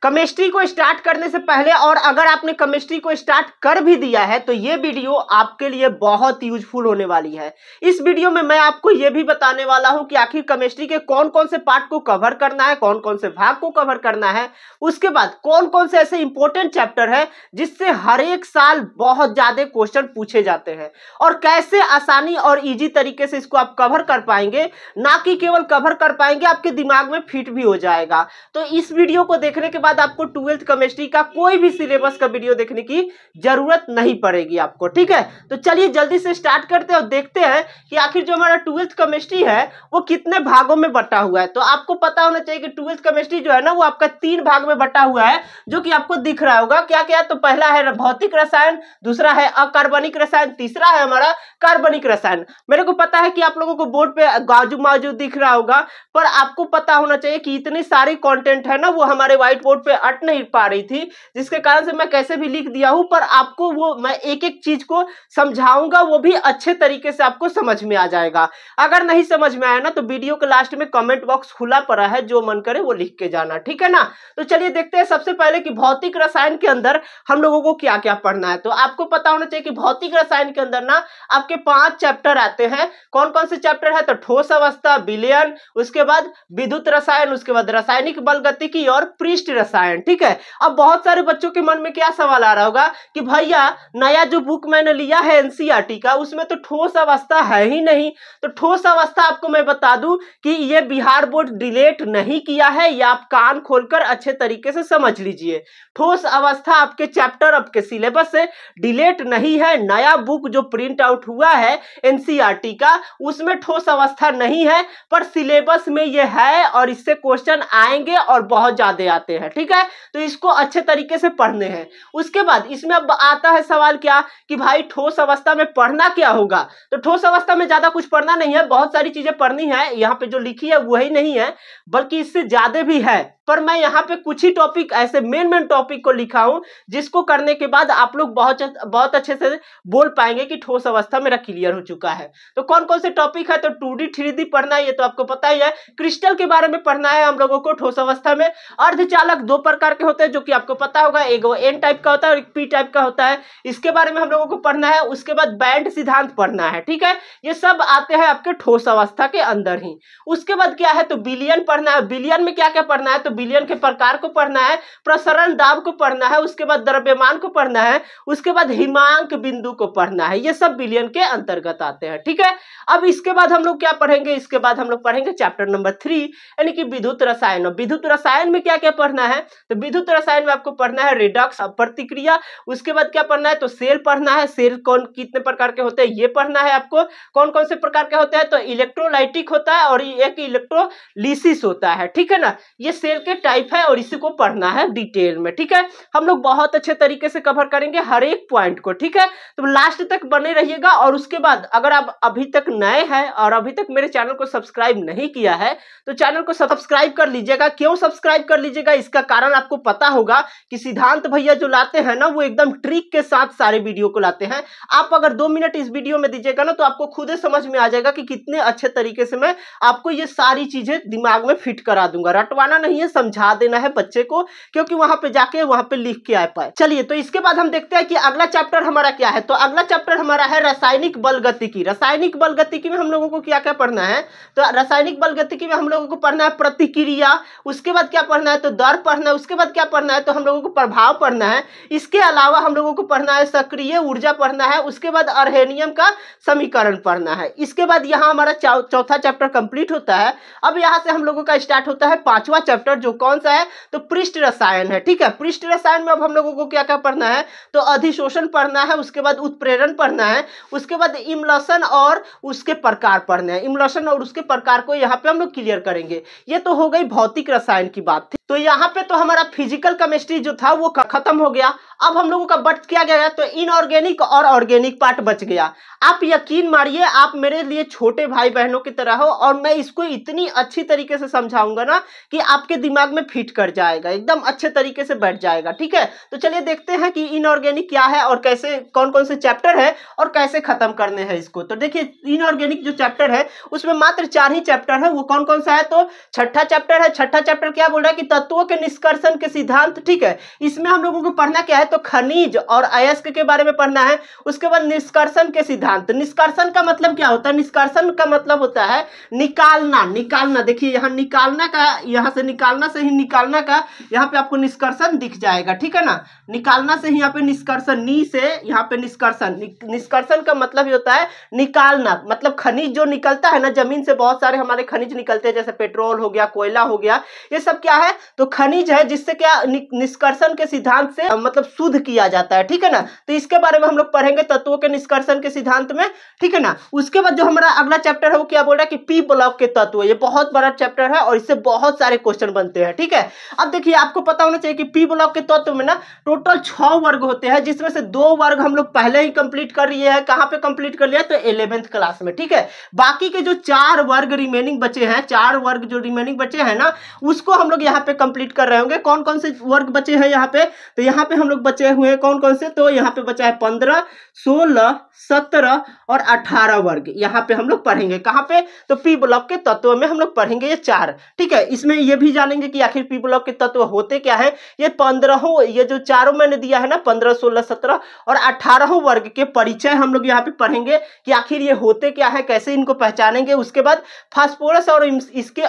Chemistry को start करने से पहले और अगर आपने केमिस्ट्री को स्टार्ट कर भी दिया है तो ये वीडियो आपके लिए बहुत यूजफुल होने वाली है। इस वीडियो में मैं आपको ये भी बताने वाला हूं कि आखिर केमिस्ट्री के कौन कौन से पार्ट को कवर करना है, कौन कौन से भाग को कवर करना है, उसके बाद कौन कौन से ऐसे इंपॉर्टेंट चैप्टर है जिससे हर एक साल बहुत ज्यादा क्वेश्चन पूछे जाते हैं और कैसे आसानी और इजी तरीके से इसको आप कवर कर पाएंगे, ना कि केवल कवर कर पाएंगे, आपके दिमाग में फिट भी हो जाएगा। तो इस वीडियो को देखने के बाद आपको 12th केमिस्ट्री का कोई भी सिलेबस का वीडियो देखने की जरूरत नहीं पड़ेगी आपको, ठीक है। तो चलिए जल्दी से स्टार्ट करते हैं और देखते हैं कि आखिर जो हमारा 12th केमिस्ट्री है वो कितने भागों में बटा हुआ है। तो आपको पता होना चाहिए कि 12th केमिस्ट्री जो है ना वो आपका 3 भाग में बटा हुआ है, जो कि आपको दिख रहा होगा। क्या क्या? तो पहला है भौतिक रसायन, दूसरा है अकार्बनिक रसायन, तीसरा है हमारा कार्बनिक रसायन। मेरे को पता है कि आप लोगों को बोर्ड पे गाजू माजू दिख रहा होगा, पर आपको पता होना चाहिए कि इतनी सारी कंटेंट है ना वो हमारे व्हाइट बोर्ड पे अट नहीं पा रही थी, जिसके कारण से मैं कैसे भी लिख दिया हूं, पर आपको वो मैं एक एक चीज को समझाऊंगा, वो भी अच्छे तरीके से आपको समझ में आ जाएगा। अगर नहीं समझ में आया ना तो वीडियो के लास्ट में कमेंट बॉक्स खुला पड़ा है, जो मन करे वो लिख के जाना, ठीक है ना। तो चलिए देखते हैं सबसे पहले कि भौतिक रसायन के अंदर हम लोगों को क्या क्या पढ़ना है। तो आपको पता होना चाहिए कि भौतिक रसायन के अंदर ना आपके 5 चैप्टर आते हैं। कौन कौन से चैप्टर है? तो ठोस अवस्था, विलयन, उसके बाद विद्युत रसायन, उसके बाद रासायनिक बल गतिकी और पृष्ठ रसायन, ठीक है। अब बहुत सारे बच्चों के मन में क्या सवाल आ रहा होगा कि भैया नया जो बुक मैंने लिया है एनसीईआरटी का, उसमें तो ठोस अवस्था है ही नहीं। तो ठोस अवस्था आपको मैं बता दूं कि ये बिहार बोर्ड डिलीट नहीं किया है, या आप कान खोलकर अच्छे तरीके से समझ लीजिए। ठोस अवस्था आपके चैप्टर, आपके सिलेबस से डिलीट नहीं है। नया बुक जो प्रिंट आउट हुआ है एनसीईआरटी का, उसमें ठोस अवस्था नहीं है, पर सिलेबस में ये है और इससे क्वेश्चन आएंगे और बहुत ज्यादा आते हैं, ठीक है। तो इसको अच्छे तरीके से पढ़ने हैं। उसके बाद इसमें अब आता है सवाल क्या कि भाई ठोस अवस्था में पढ़ना क्या होगा। तो ठोस अवस्था में ज्यादा कुछ पढ़ना नहीं है, बहुत सारी चीजें पढ़नी है। यहाँ पे जो लिखी है वही नहीं है, बल्कि इससे ज्यादा भी है, पर मैं यहाँ पे कुछ ही टॉपिक ऐसे मेन टॉपिक को लिखा हूं जिसको करने के बाद आप लोग बहुत अच्छे से बोल पाएंगे कि ठोस अवस्था मेरा क्लियर हो चुका है। तो कौन कौन से टॉपिक है? तो 2D 3D पढ़ना है, ये तो आपको पता ही है। क्रिस्टल के बारे में पढ़ना है हम लोगों को ठोस अवस्था में। अर्धचालक 2 प्रकार के होते हैं, जो कि आपको पता होगा, एक एन टाइप का होता है और एक पी टाइप का होता है, इसके बारे में हम लोगों को पढ़ना है। उसके बाद बैंड सिद्धांत पढ़ना है, ठीक है। ये सब आते हैं आपके ठोस अवस्था के अंदर ही। उसके बाद क्या है? तो विलयन पढ़ना है। विलयन में क्या क्या पढ़ना है? तो विलयन के प्रकार को पढ़ना है, प्रसरण दाब को पढ़ना है, उसके बाद द्रव्यमान को पढ़ना है, उसके बाद हिमांक बिंदु को पढ़ना है। ये सब विलयन के अंतर्गत आते हैं, ठीक है। अब इसके बाद हम लोग क्या पढ़ेंगे? इसके बाद हम लोग पढ़ेंगे चैप्टर नंबर 3, यानी कि विद्युत रसायन। और विद्युत रसायन में क्या क्या पढ़ना है? तो विद्युत रसायन में आपको पढ़ना है रिडक्स प्रतिक्रिया। उसके बाद क्या पढ़ना है? तो सेल पढ़ना है। सेल कौन कितने प्रकार के होते हैं ये पढ़ना है आपको। कौन कौन से प्रकार के होते हैं? तो इलेक्ट्रोलाइटिक होता है और एक इलेक्ट्रोलिसिस होता है, ठीक है ना। ये सेल के टाइप है और इसी को पढ़ना है डिटेल में, ठीक है। हम लोग बहुत अच्छे तरीके से कवर करेंगे हर एक पॉइंट को, ठीक है। तो लास्ट तक बने रहिएगा। और उसके बाद अगर आप अभी तक नए हैं और अभी तक मेरे चैनल को सब्सक्राइब नहीं किया है तो चैनल को सब्सक्राइब कर लीजिएगा। क्यों सब्सक्राइब कर लीजिएगा? इसका कारण आपको पता होगा कि सिद्धांत भैया जो लाते हैं ना वो एकदम ट्रिक के साथ सारे वीडियो को लाते हैं। आप अगर 2 मिनट इस वीडियो में दीजिएगा ना तो आपको खुद ही समझ में आ जाएगा कि कितने अच्छे तरीके से मैं आपको ये सारी चीजें दिमाग में फिट करा दूंगा। रटवाना नहीं है, समझा देना है बच्चे को, क्योंकि वहां पे जाके वहां पे लिख के आ पाए। चलिए तो इसके बाद हम देखते हैं कि अगला चैप्टर हमारा क्या है। तो अगला चैप्टर हमारा है रासायनिक बल गतिकी। रासायनिक बल गतिकी में हम लोगों को क्या क्या पढ़ना है? तो रासायनिक बल गतिकी में हम लोगों को पढ़ना है प्रतिक्रिया। उसके बाद क्या पढ़ना है? तो दर पढ़ना है। उसके बाद क्या पढ़ना है? तो हम लोगों को प्रभाव पढ़ना है। इसके अलावा हम लोगों को पढ़ना है सक्रिय ऊर्जा पढ़ना है। उसके बाद अर्हेनियम का समीकरण पढ़ना है। इसके बाद यहाँ हमारा चौथा चैप्टर कंप्लीट होता है। अब यहाँ से हम लोगों का स्टार्ट होता है 5वां चैप्टर, जो कौन सा है? तो पृष्ठ रसायन है, ठीक है। पृष्ठ रसायन में अब हम लोगों को क्या क्या पढ़ना है? तो अधिशोषण पढ़ना है, उसके बाद उत्प्रेरण पढ़ना है, उसके बाद इमल्शन और उसके प्रकार पढ़ने हैं। इमल्शन और उसके प्रकार को यहाँ पे हम लोग क्लियर करेंगे। ये तो हो गई भौतिक रसायन की बात थी। तो यहाँ पे तो हमारा फिजिकल केमिस्ट्री जो था वो खत्म हो गया। अब हम लोगों का बच क्या गया? तो इनऑर्गेनिक और ऑर्गेनिक पार्ट बच गया। आप यकीन मानिए, आप मेरे लिए छोटे भाई बहनों की तरह हो और मैं इसको इतनी अच्छी तरीके से समझाऊंगा ना कि आपके दिमाग में फिट कर जाएगा, एकदम अच्छे तरीके से बैठ जाएगा, ठीक है। तो चलिए देखते हैं कि इनऑर्गेनिक क्या है और कैसे, कौन कौन से चैप्टर है और कैसे खत्म करने हैं इसको। तो देखिए इनऑर्गेनिक जो चैप्टर है उसमें मात्र 4 ही चैप्टर है। वो कौन कौन सा है? तो छठा चैप्टर है। छठा चैप्टर क्या बोल रहा है कि तत्वों के निष्कर्षण के सिद्धांत, ठीक है। इसमें हम लोगों को पढ़ना क्या है, तो खनिज और अयस्क के बारे में पढ़ना है। उसके बाद निष्कर्षण के सिद्धांत। निष्कर्षण का मतलब क्या होता है, निष्कर्षण का मतलब होता है निकालना। निकालना, देखिए यहाँ निकालना का, यहाँ से निकालना से ही निकालना का यहाँ पे आपको निष्कर्षण दिख जाएगा, ठीक है ना। निकालना से ही यहाँ पे निष्कर्षण, नी से यहाँ पे निष्कर्षण। निष्कर्षण का मतलब ये होता है निकालना, मतलब खनिज जो निकलता है ना, जमीन से बहुत सारे हमारे खनिज निकलते हैं, जैसे पेट्रोल हो गया, कोयला हो गया, ये सब क्या है, तो खनिज है, जिससे क्या निष्कर्षण के सिद्धांत से मतलब शुद्ध किया जाता है, ठीक है ना। तो इसके बारे में हम लोग पढ़ेंगे तत्वों के निष्कर्षण के सिद्धांत में, ठीक है ना। उसके बाद जो हमारा अगला चैप्टर है वो क्या बोल रहा है कि पी ब्लॉक के तत्व। ये बहुत बड़ा चैप्टर है और इससे बहुत सारे क्वेश्चन बनते हैं, ठीक है। अब देखिए आपको पता होना चाहिए कि पी ब्लॉक के तत्व में ना टोटल 6 वर्ग होते हैं, जिसमें से 2 वर्ग हम लोग पहले ही कंप्लीट कर लिए हैं। कहां पे कंप्लीट कर लिया, तो 11th क्लास में, ठीक है। बाकी के जो 4 वर्ग रिमेनिंग बचे हैं, 4 वर्ग जो रिमेनिंग बचे हैं ना, उसको हम लोग यहाँ पे कंप्लीट कर रहे होंगे। कौन कौन से वर्ग बचे हैं यहाँ पे, तो यहाँ पे हम लोग बचे हुए हैं कौन कौन से, तो यहाँ पे बचा है 15, 16, 17 और 18 वर्ग। यहाँ पे हम लोग पढ़ेंगे कहाँ पे, तो पी ब्लॉक के तत्व में हम लोग पढ़ेंगे ये 4, ठीक है। इसमें ये भी जानेंगे कि आखिर पी ब्लॉक के तत्व होते क्या है। ये 15, ये जो चारों मैंने दिया है ना, 15, 16, 17 और 18 वर्ग के परिचय हम लोग यहाँ पे पढ़ेंगे कि आखिर ये होते क्या है, कैसे इनको पहचानेंगे। उसके बाद फास्फोरस और इसके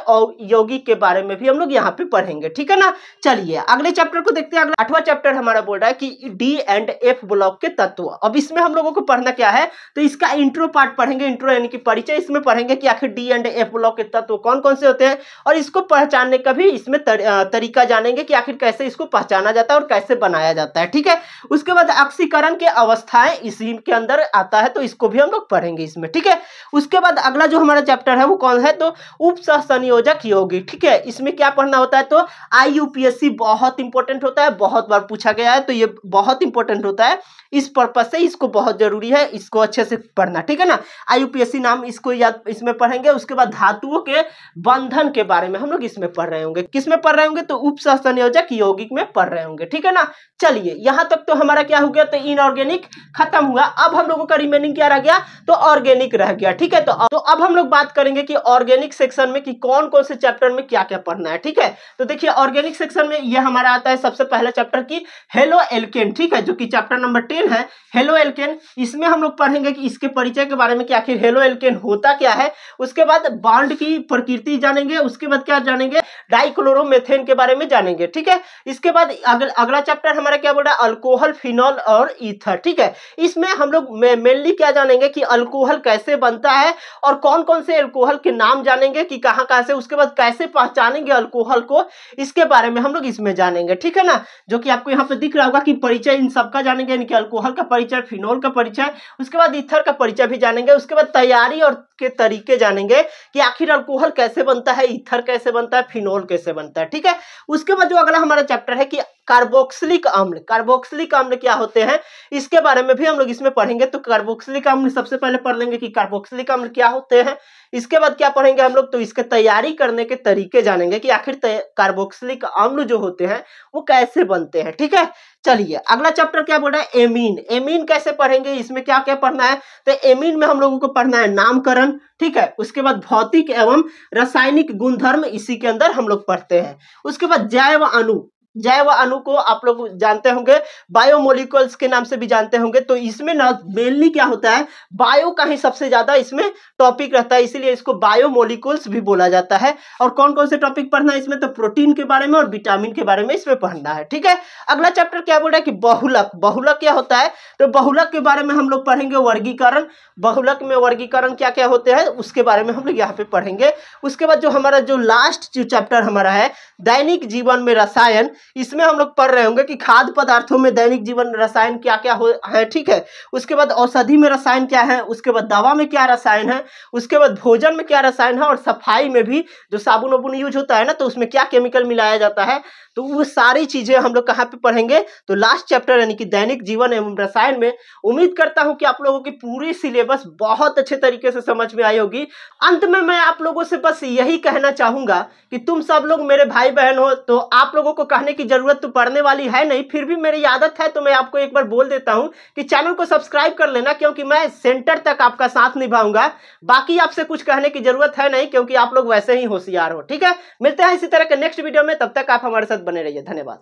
यौगिक के बारे में भी हम लोग यहाँ पे पढ़ेंगे, ठीक है ना। चलिए अगले चैप्टर को देखते हैं। अगला 8वां चैप्टर हमारा बोल रहा है कि डी एंड एफ ब्लॉक के तत्व। अब इसमें हम लोगों को पढ़ना क्या है, तो इसका इंट्रो पार्ट पढ़ेंगे, इंट्रो यानी कि परिचय। इसमें पढ़ेंगे कि आखिर डी एंड एफ ब्लॉक के तत्व कौन कौन से होते हैं और इसको पहचानने का भी इसमें तरीका जानेंगे कि आखिर कैसे इसको पहचाना जाता है और कैसे बनाया जाता है, ठीक है। उसके बाद ऑक्सीकरण के अवस्थाएं इसी के अंदर आता है, तो इसको भी हम लोग पढ़ेंगे इसमें, ठीक है। उसके बाद अगला जो हमारा चैप्टर है वो कौन है, तो उप सहसंयोजक यौगिक, ठीक है। इसमें क्या पढ़ना होता है, तो IUPSC बहुत इंपॉर्टेंट होता है, बहुत बार पूछा गया है, तो ये बहुत इंपॉर्टेंट होता है। इस पर्पज से इसको बहुत जरूरी है, इसको अच्छे से पढ़ना, ठीक है ना। IUPSC नाम इसको याद, इसमें पढ़ेंगे। उसके बाद धातुओं के बंधन के बारे में हम लोग इसमें पढ़ रहे होंगे। किसमें पढ़ रहे होंगे, तो उप सहसंयोजक यौगिक में पढ़ रहे होंगे, ठीक है ना। चलिए यहां तक तो हमारा क्या हो गया, तो इनऑर्गेनिक खत्म हुआ। अब हम लोगों का रिमेनिंग क्या रह गया, तो ऑर्गेनिक रह गया, ठीक है। तो अब हम लोग बात करेंगे कि ऑर्गेनिक सेक्शन में कि कौन कौन से चैप्टर में क्या क्या पढ़ना है, ठीक है। तो देखिए ऑर्गेनिक सेक्शन में ये हमारा आता है सबसे पहला चैप्टर की हेलो एल्केन, ठीक है, जो कि चैप्टर नंबर 10 है, हेलो एल्केन। इसमें हम लोग पढ़ेंगे कि इसके परिचय के बारे में कि आखिर हेलो एल्केन होता क्या है। उसके बाद बॉन्ड की प्रकृति जानेंगे। उसके बाद क्या जानेंगे, डाइक्लोरोमेथेन के बारे में जानेंगे, ठीक है। इसके बाद अगला चैप्टर हमारा क्या बोल रहा है, अल्कोहल, फिनॉल और ईथर, ठीक है। इसमें हम लोग मेनली क्या जानेंगे कि अल्कोहल कैसे बनता है और कौन कौन से अल्कोहल के नाम जानेंगे कि कहाँ कहाँ से, उसके बाद कैसे पहचानेंगे अल्कोहल को, इसके बारे में हम लोग इसमें जानेंगे, ठीक है ना। जो कि आपको यहाँ पे दिख रहा होगा कि परिचय इन सबका जानेंगे, यानी कि अल्कोहल का परिचय, फिनॉल का परिचय, उसके बाद ईथर का परिचय भी जानेंगे। उसके बाद तैयारी और के तरीके जानेंगे कि आखिर अल्कोहल कैसे बनता है, ईथर कैसे बनता है, फिनॉल कैसे बनता है, ठीक है। उसके बाद जो अगला हमारा चैप्टर है कि कार्बोक्सिलिक अम्ल। कार्बोक्सिलिक अम्ल क्या होते हैं, इसके बारे में भी हम लोग इसमें पढ़ेंगे। तो कार्बोक्सिलिक अम्ल सबसे पहले पढ़ लेंगे कि कार्बोक्सिलिक अम्ल क्या होते हैं। इसके बाद क्या पढ़ेंगे हम लोग, तो इसके तैयारी करने के तरीके जानेंगे कि आखिर कार्बोक्सिलिक अम्ल जो होते हैं वो कैसे बनते हैं, ठीक है। चलिए अगला चैप्टर क्या बोल रहा है, एमीन। एमीन कैसे पढ़ेंगे, इसमें क्या क्या पढ़ना है, तो एमीन में हम लोगों को पढ़ना है नामकरण, ठीक है। उसके बाद भौतिक एवं रासायनिक गुणधर्म इसी के अंदर हम लोग पढ़ते हैं। उसके बाद जैव अणु। जैव अणु को आप लोग जानते होंगे, बायोमोलिक्यूल्स के नाम से भी जानते होंगे। तो इसमें ना मेनली क्या होता है, बायो का ही सबसे ज्यादा इसमें टॉपिक रहता है, इसीलिए इसको बायोमोलिक्यूल्स भी बोला जाता है। और कौन कौन से टॉपिक पढ़ना है इसमें, तो प्रोटीन के बारे में और विटामिन के बारे में इसमें पढ़ना है, ठीक है। अगला चैप्टर क्या बोल रहा है कि बहुलक। बहुलक क्या होता है, तो बहुलक के बारे में हम लोग पढ़ेंगे, वर्गीकरण। बहुलक में वर्गीकरण क्या क्या होते हैं उसके बारे में हम लोग यहाँ पे पढ़ेंगे। उसके बाद जो हमारा जो लास्ट जो चैप्टर हमारा है, दैनिक जीवन में रसायन, इसमें हम लोग पढ़ रहे होंगे कि खाद्य पदार्थों में दैनिक जीवन रसायन क्या क्या है, ठीक है। उसके बाद औषधि में रसायन क्या है, उसके बाद दवा में क्या रसायन है, उसके बाद भोजन में क्या रसायन है, और सफाई में भी जो साबुन वाबुन यूज होता है ना, तो उसमें क्या केमिकल मिलाया जाता है, तो वो सारी चीजें हम लोग कहाँ पे पढ़ेंगे, तो लास्ट चैप्टर यानी कि दैनिक जीवन एवं रसायन में। उम्मीद करता हूं कि आप लोगों की पूरी सिलेबस बहुत अच्छे तरीके से समझ में आई होगी। अंत में मैं आप लोगों से बस यही कहना चाहूंगा कि तुम सब लोग मेरे भाई बहन हो, तो आप लोगों को कहने कहने की जरूरत तो पड़ने वाली है नहीं, फिर भी मेरी आदत है तो मैं आपको एक बार बोल देता हूं कि चैनल को सब्सक्राइब कर लेना, क्योंकि मैं सेंटर तक आपका साथ निभाऊंगा। बाकी आपसे कुछ कहने की जरूरत है नहीं, क्योंकि आप लोग वैसे ही होशियार हो। ठीक है, मिलते हैं इसी तरह के नेक्स्ट वीडियो में, तब तक आप हमारे साथ बने रहिए। धन्यवाद।